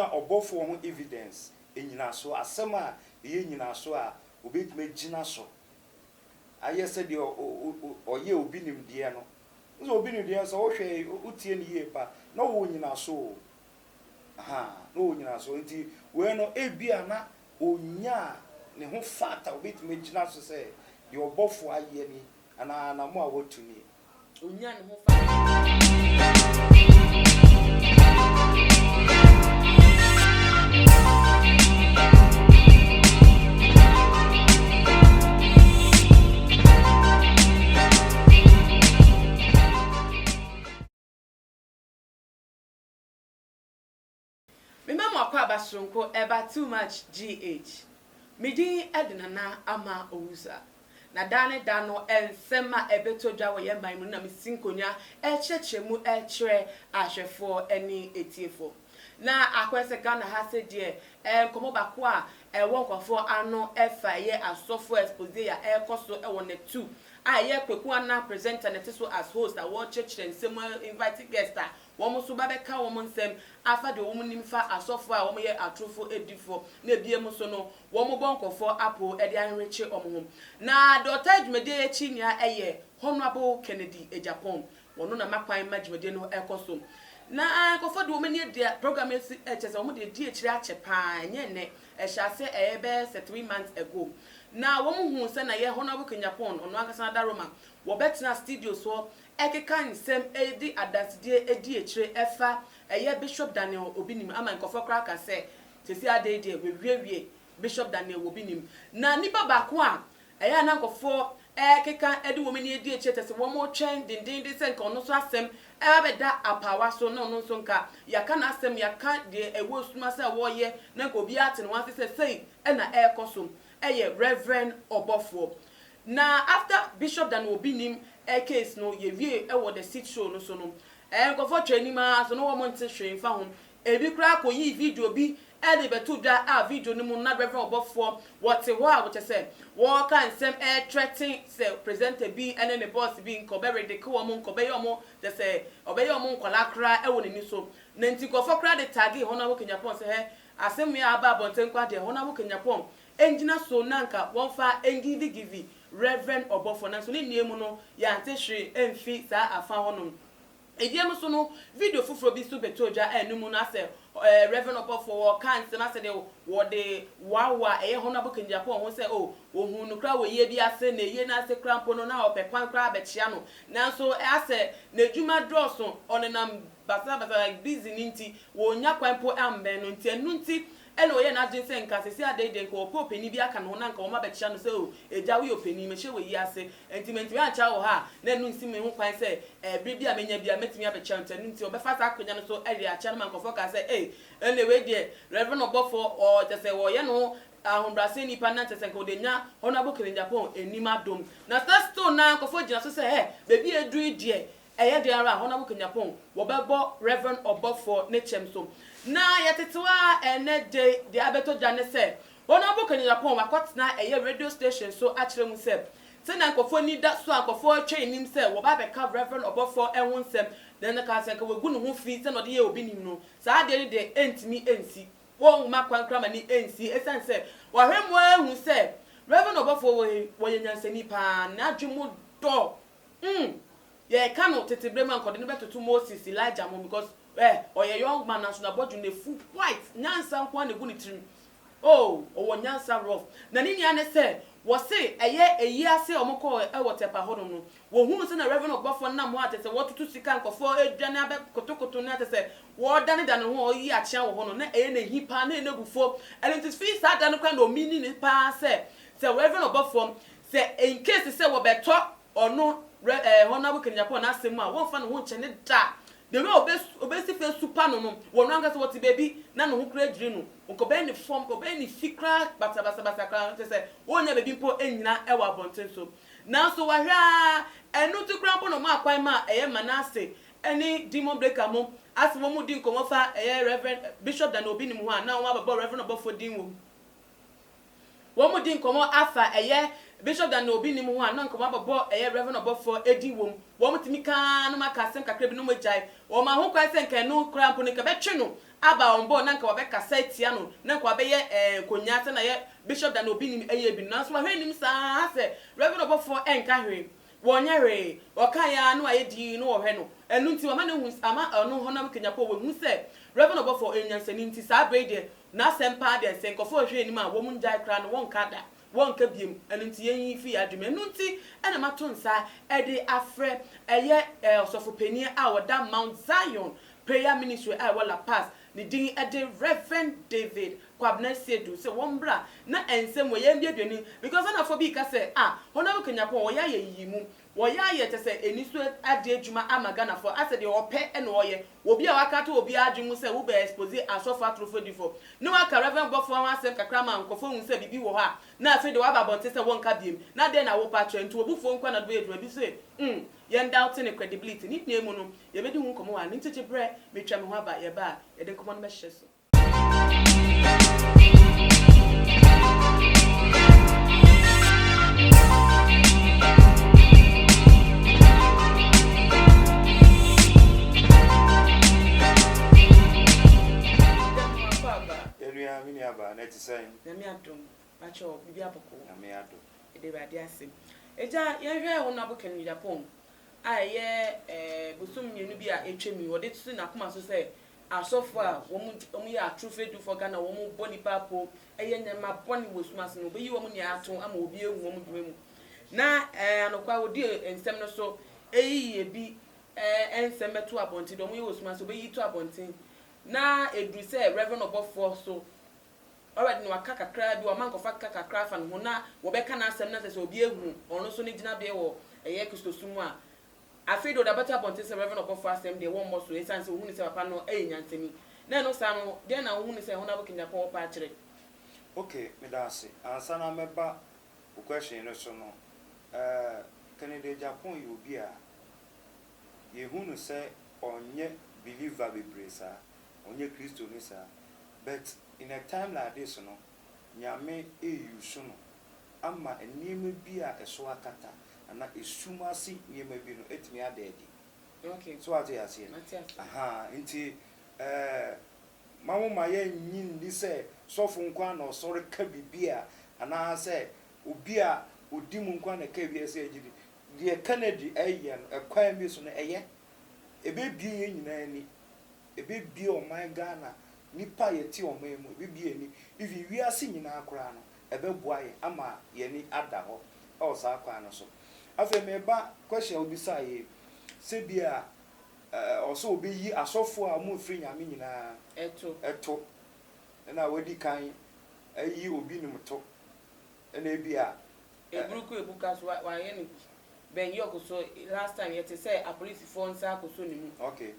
gyina Obofour ho evidence enyina so asema ye nyina so a obetime gyina so aye se de oye obi nim de no nso obi nim de so wo hwe utie ne ye pa na wo nyina so aha no wo nyina so nti we no ebia na onya ne ho fata obetime gyina so se de Obofour aye ni ana na mo a wotumi onya ne ho fata Mema kwa basronko eba too much GH. Midi edinana ama ouza. Na dane dano ensema ebetodwa wo ye man na mesinkonya echechemu echre ahwefo eni etiefo. Na akwese Ghana ha se de komo bako a wonkofo ano efa ye asofo expose ya ekoso e won 2 aye kweku ana presenter net so as host a wo chechre nsem invite guest a womo so babeka womo nsem afa de womo nimfa asofo a womo ye atrofo edifo na ebiem so no womo bonkofo apo ede anreche omo na the otajmede echi nia eye Honorable Kennedy Agyapong wono na makwan majmede no ekoso na kofo de womo ne dia program esi echese womo de die chire ache pa nye ne ehya ebe 3 months ago na womo hu se na ye Honorable Agyapong ono akasa da Roma wo betna studio so ekeka nsem edi adaside edi echire efa eye Bishop Daniel Obinim ama nkofo kra ka se tesi adede wewie Bishop Daniel Obinim na nipa bako a eye na nkofo ekeka edi womeni edi echire tese womo twen dindin se nka ono so asem beda apawa so no no so nka yaka na asem yaka de ewo suma se wo ye na nka obi ate no wan se sei na ekoso eye Reverend Obofour na after Bishop Daniel Obinim case no ye wie wo the sit show no so no nkofo training ma so no wo monte hwe fa ho ebi kra ko yi video bi de betu da a video ni mu na Reverend Obofour what ho a what say wo kan sem threatening say presenter bi ene ne boss bi nkobere de ko mo nkobeye omo de say obeye omo nkola kra wo ni so na nti nkofo kra de tag Honorable Agyapong say he asem ya aba bonten kwa de Honorable Agyapong engina so nanka won fa engivi Reverend Obofour na so ni niemu no ya antehwe emfi sa afa honom ediem so no video fufuro bi so betodwa enum no ase Reverend Obofour kan se na se de wo de wawa Honorable Agyapong ho se ohun no kra wo ye bi ase na ye na ase kra mpo no na opekwan kra abechia no na so ase na djuma droso onenam basa like busy ninti wo nya kwan po ambe no nti enu nti eno ye na jinse nka sesi adede nka opo openi bi aka no na nka o ma bechia no se eja we openi me hye we yi ase entimentu ya cha wo ha na enu nsi me hu kwan se bibia menya bia metimi abechia ntanu nti obefa sa akonya no so eri acha no man kofo ka se ene we de Reverend Obofour o tese wo ye no ahombrase nipa na tese nka odenya Honorable Agyapong enima dom na stone na kofo gina so se bebi edu die eye de ara Honorable Agyapong wo bebo Reverend Obofour ne chem so na yatetewa ene de abeto jane se Honorable Agyapong wakotna eye radio station so akire mu se na nkofo ni da so nkofo twen nim se wo ba be ka Reverend Obofour ehun sem den ka se ka wegu no ho fi se no de ye obi nim no saa de de entimi ensi won ma kwankra ma ni ensi esan se wo hwemu ehun se Reverend Obofour wo ye nyansani pa na adwemu do ye kanu tetebrema nkode no betoto Moses Elijah mo because oye young man national body ne full white nyansa nkwa ne gu ni trim owo nyansa rough na ni nya ne se wo se eyi ase omko wotepa hodom no wo hunu se na Reverend Obofour na mo atese wo tutu sika nkofo edwane abe kotokoto na atese wo dane dane ho oyi achia wo hono na na hipa na enegufo identify sa dane kwa no mini ni pa se Reverend Obofour se in case se wo beto ono Honorable Agyapong na asem a won fa no ho nche da the way obesi fe super no won anga so what baby na no ho kra adwiri no nkobe ni form obe ni fikra basa kra se wonya baby mpo enyina e wa bonten so na so wa hwa enu tu kra mpo no ma akwan ma eye manase eni demon breaker mo asimo mu din komo fa eye Reverend Bishop Daniel Obinim ho na won ababo Reverend Obofour din wo mu din komo afa eye Bishop Daniel Obinim ho na nko mababo Reverend Obofour edi wom wo mutimi kan no makasem kakra bi no magai wo ma ho kwai se nka no kra mpo ne ka betwe no aba on board na nka wabeka setia no na nka wabeye konyata na ye bishop da no obi nim eye bi na so hwe nim saa se Reverend Obofour enka hwe wonyere okaya no ayedi no ohwe no enu nti wama ne hu ama ono honam kenyapo we hu se Reverend Obofour enyansani nti saa brede na sempa de senkofo hwe nim a wo mu njai kra no wonka da wonka biem enu nti yen fi adwuma enu nti ena mato nsa ede afre eye osofo pani a woda Mount Zion prayer ministry a wala pass ni din ede Reverend David kwabna sedu se wombra na ensem wo yem biaduani because na for bi ka se honam kenyapo wo ya yimu wo ya ye te se enisu ade adwuma amaga na for ase de ope ene oye obi a wakata obi adwumu se wo be expose asofa trofodifo no aka Reverend Obofour wasem kakra ma nkofo hu se bibi wo ha na afi de waba bonte se wonka biem na de na wo patro nti Obofour nkwa na do edwuma bi se yen doubt ne credibility ni nemu no ye bedi hu nkomo wa ni tete bre metwa me ho aba ye ba ye de nkomo no be hye so Neti say na me adom acho bibi aboko na me adom ede rade asem eja ye hwe wo na boken Agyapong aye busum mienu bi a etwemi wo de tsu na koma so say asofo a wo mu ya trufe du for Ghana wo mu boni papo eye nyama boni wosumas no obeyi wo mu ne ato ama obi ehu wo mu dwuma mu na anokwa wo di ensem no so eyi bi ensem meto abonti do mu ye wosumas obeyi to abonti na edu say Reverend Obofour so already no akaka kra bi o man kofa kaka kra fa no na wo be ka na asem na se obi ehu ono so ne gina be wo eye kristosumu a afedo da better ponte se Reverend Obofour asem de won mo so esanse ohunu se papa no nyansemi na no sa no de na ohunu se hona bokinya pa pa kire okay me da ase ansa na meba o question no so no Canada Agyapong you obi a ye hunu se onye believer bebre sa onye Kristo ni sa but in a time like this no nyame use no ama enima bi a eso akata ana esumasi nyema bi no etimi adedi okay so ati ase nti mawo maye nyin ni se sofo nkwa na osore ka bibia ana se obi a odimu nkwa na ka bibia se agidi de Canada eye no ekwan bi so no eye ebe bie nyina ni ebe bie o man Ghana nipa yeti omemu bibie ni ivi wiase nyina akora no ebeboa ye ama ye ni ada ho o sa akwa no so afa meba question obisa ye se bia oso obeyi asofo a mu firi nyame nyina eto na wadi kan ayi obi ni mto na bia ebuka so wa ye ni ben yokoso last time yete say a police phone sa koso ni mu okay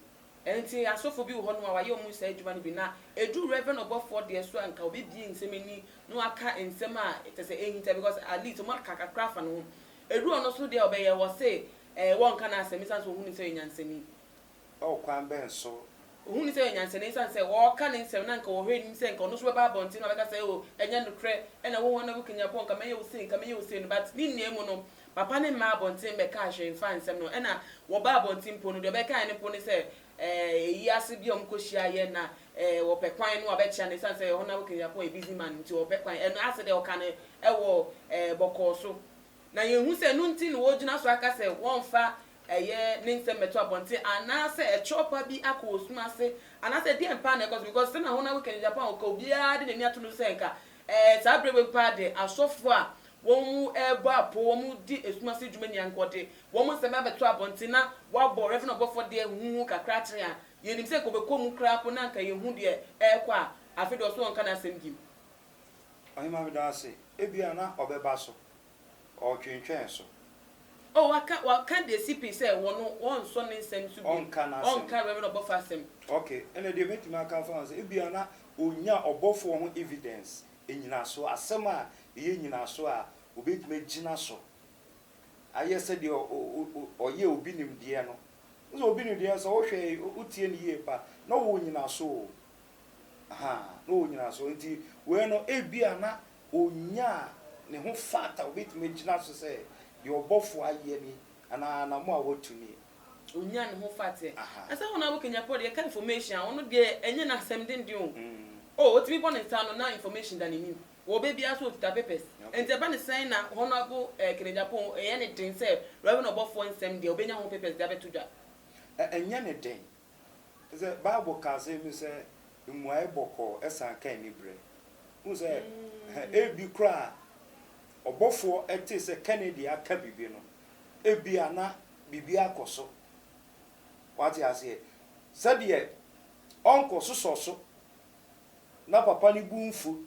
enti asofo bi wo ho no wa ye omu sa adwuma ni bi na edu Reverend Obofour de so anka obi bi nsemeni no aka nsem a tese ehinta because at least mo kaka craft no edu ono so de obeye wo say won kana asemi so ohunu say nyanseni o kwan ben so ohunu say nyanseni say wo ka ne nsem na nka wo hwe nim say nka ono so ba bonti na beka say o enya no kre ena wo ho na bukenya pon ka meye wo say no but ni nemu no papa ne ma bonti be ka hwe fa nsem no ena wo ba bonti mpo no de be ka ne po ne say yi ase bi omkohia ye na wo pekwan no abechia ne sanse ho na bukenya pon e busy man nti wo pekwan eno ase de o ka ne wo bokoso na yehu se no nti no wogina so aka se won fa eye ne nsem meto abonte ana se e chopa bi aka osuma se ana se de empa na because se na ho na bukenya pon ka obi a de ne ato no se nka sa brebe pa de asofo a won ebo apo won di esuma se dwuma ni ankode won se ma beto abonte na wabo Reverend Obofour de hu kakra kire a yenim se ko be komu kra po na nka yehu de ekwa afi do so nka na asem gim ahima bi da se ebia na obeba so o twentwen so oh waka de CP say won so ne nsem so bi onka Reverend Obofour asem okay ene de metima aka fa say ebia na onya Obofour ho evidence enyina so asem a ye nyina so a obetime gina so aye se de oye obi nim de no so obi nim de so wo hwe utie ne ye pa na wo nyina so no wo nyina so nti we no ebia na onya ne ho fata obetime gina so se de Obofour aye ni ana na mo a wotumi onya ne ho fate asa wona bo kenya pod ye ka information ono de enye na asem den de o otimi bon nta no na information da ne nim wo be bia so tuta papers ente ba ne sign na honorable Agyapong ye ne den say Reverend Obofour nsem de obenya ho papers da betu dwa enye ne den ze Bible ka say mi say muai boko esan kan ni bre who say ebi kra Obofour ete say Kennedy aka bibi no ebi ana bibi akoso what you say said ye onko so na papa ni bunfu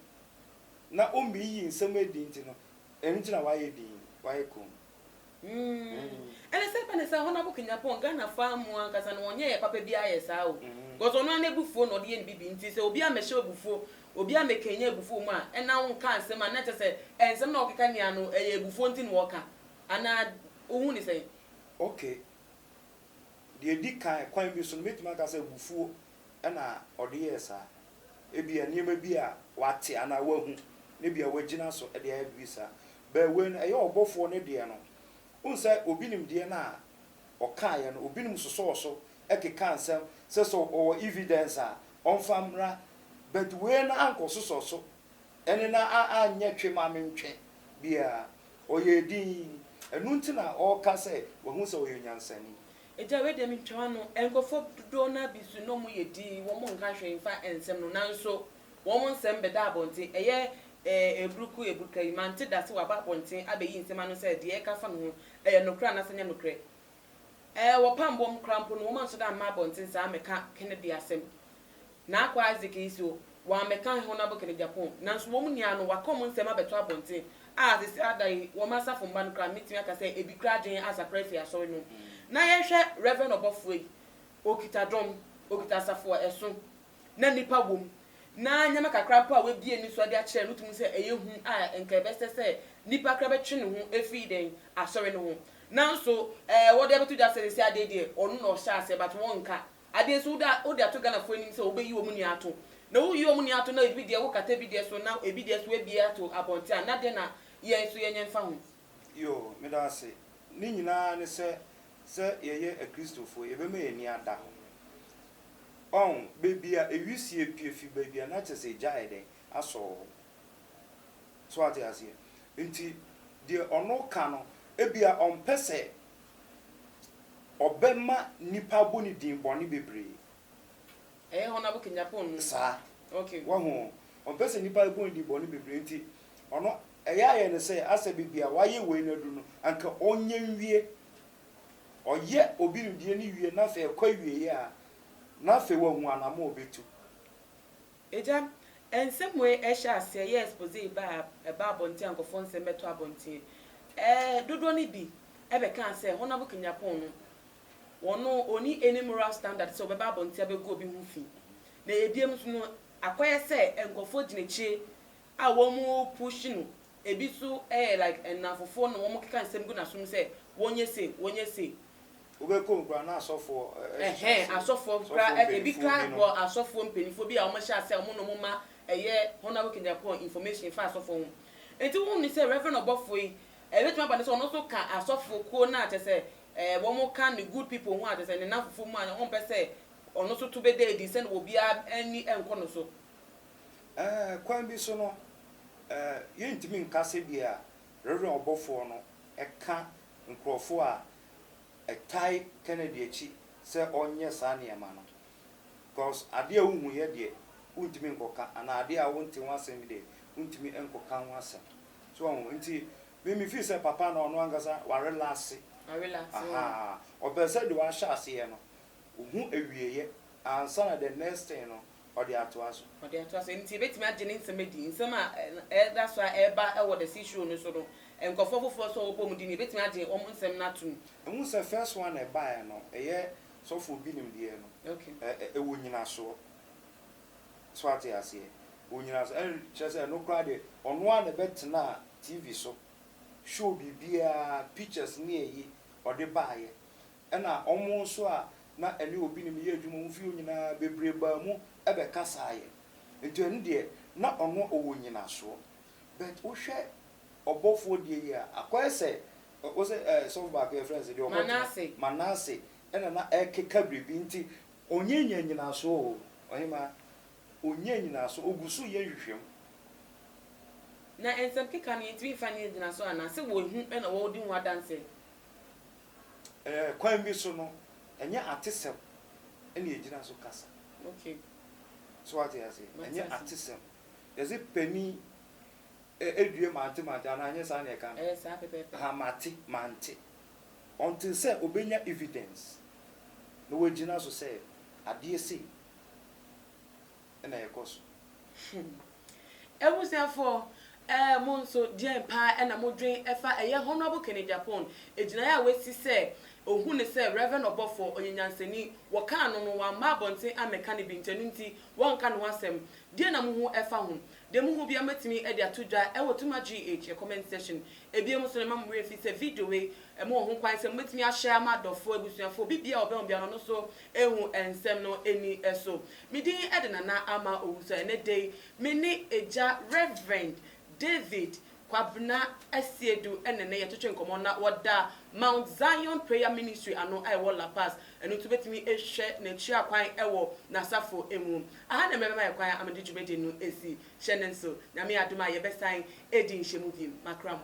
na ombi yi nsem edi nti no enti na waye din waye kom ele se pa ne sa hona bo Agyapong Ghana farm ankasa no onye ye papa bia ye sa o gozo no na bufuo no de ye bibi nti se obi amehye obufuo obi amekenye ebufuo mu a ena won kan nsem a na tese ensem na okeka nia no eye ebufuo nti no woka ana ohun ni say okay de di kan kwan bi so no metima ka say bufuo ena ode ye sa ebi aniema bi a wate ana wahu ne bia wagina so de ya bi sa ba we no eye Obofour ne de no unsa obi nim de na okaye no obi nim so ekeka nsem se so o evidence a onfamra but we na anko so ene na anya twe ma mentwe bia oye din enu ntina o ka se wo hu se oye nyansani eja we de mi twa no enkofo do na bisu no mu yedi wo mo nka hwe fa ensem no nanso wo mo nsem be da abonti eye ebruku imante da se wa ba abonti abeyi nsem anu se de e ka fa no nokra na senya nokre wo pambom krampo no wo man so da ma abonti sa ameka Kennedy asem na akwa azike iso wa ameka ho na bo Agyapong nanso wo mu nia no wa kom nsem abeto abonti a se adai wo ma safo mba nokra mitimi aka se ebi kra dwen asa prefi aso no na ye hwe Reverend Obofour okita dom okita safo eso na nipa wom na nyama kakra pa we bie ni so de a kire no tumi se eye hu a enka beste se nipa kra betwe ne ho efi den asore ne ho nanso wo de betu da se ade de onu no sha ase but won nka ade so da o de ato Ghana fo ni se obeyi wo mu ni ato na wo yi wo mu ni ato na ebi de wo kata bi de so na ebi de so ebi ato abonti na de na ye so ye nyemfa ho yo me da se ni nyina ne se ye a Christopher ye be me ni ada ho on baby a ewisi epiefi baby na chese jae den aso so ati asie nti de ono ka no ebia on pese obema nipa boni din boni bebre hona bo Agyapong sa okay wa ho on pese nipa boni din boni bebre nti ono eya ne se asa bibia waye we na du no anka onye nwie oye obi nim die ni wie na fe kwa wie ya na fe wa hu anama obetu eja ensemwe esha ase ye expose ba abonti ankofo nsem beto abonti dodo ni bi ebe kan se hona bo Agyapong no wono oni any moral standard so be ba abonti abego obi hu fi na ebiem so no akoye se enkofo ginechie a wo mu push no ebi so like enafofo no wo mu keka nsem gu na so se wonye se obeko nkra na asofo asofo kra ebi kra bo asofo mpenifo bi a wo sha ase mo no mo ma hona bo Agyapong information fa asofo ho enti wo ni se Reverend Obofour ebetuma ba ne so no so ka asofo ko na atese wo mo ka ni good people ho atese ne nafofo mu a won pese ono so to be dey di se no obi ani enko no so kwan bi so no yentimi nkase bia Reverend Obofour no eka nkrofo a etai Kennedy echi se onye sa na yama no because ade a wuhu ye de untimi nkoka ana ade a wonti wasem de untimi enkoka wasem so nti me fi se papa na ono angasa wa relax obese de wa sha ase ye no ohu ewieye ansa na the next thing no odi atoaso nti betimi agene nsem a that's why eba e wo the issue no so no enkofo fofo so obo mu di ni betimi agene nsem na tum emu se first one e buy no eye so for bi nim die no okay e wo nyina so ati ase wo nyina so chese no kra de ono a ne betena TV so show bibia pictures ni eyi ode baaye na omo so a na ene obi nim ye adwuma mu fi nyina bebre ba mu ebe kasaye nti enu de na ono owo nyina so but wo hwe Obofour de ya akwese o se so back your friends de Manase ena na ekeka bribi nti onye nyina so ohima onye nyina so ogusu ye hwehwem na ensem keka na yetwi fanye nyina so ana se wo hu ena wo di nwa danse kwan bi so no enye atesem ena yegyina so kasa okay so what you say enye atesem yezi pani edue mante na anye sa na eka sa pepe ha mante until say obenya evidence no wegyina so say ade ese ena yekoso ewusiafo monso dien pa ena modwen efa eye honorable Agyapong ejina ya wesi se ohun ne se Reverend Obofour onyanyansani woka no no wa mabonte ameka ne bintenu nti wonka no wasem die na muhu efa ho de muhu bia matimi e de atodwa e wotuma GH comment section ebie mo so ne mam we fi se video we mo ho kwan se matimi a share ma dofo abusuafo bibia obe bia no so ehu ensem no eni eso midin e de na ama owuso ene dey mini eja Reverend David Kwabna Asiedu enene yetotwe nkomo na woda Mount Zion Prayer Ministry ano ewo La Paz enu tubetimi ehwe na chi akwan ewo na safo emu aha na mebe mai kwan amede djumede no esi hyenenso na me aduma ye besan edi nhemu biem makram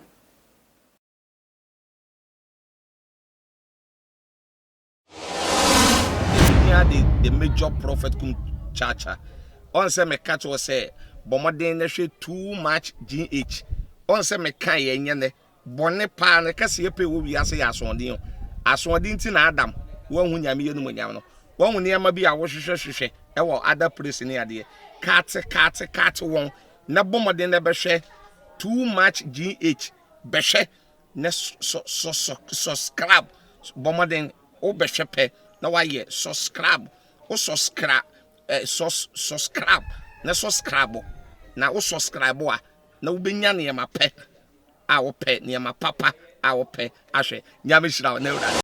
the major prophet kum chacha on say me catch was say bomoden na hwe too much GH on say me kan ye nyene bone pa na kase ye pe wo wiase ya asondin ti na adam wo hu nyame ye no nyam no wo hu ne ma bi a wo hwehwehwehwe e wo other place ni ade kat won na bomoden na be hwe too much GH be hwe na subscribe bomoden o be hwe pe na wa ye subscribe o subscribe subscribe na subscribe na o subscribe a na wo benya ne ma pe a wo pe ne ma papa a wo pe ahwe nyame hira na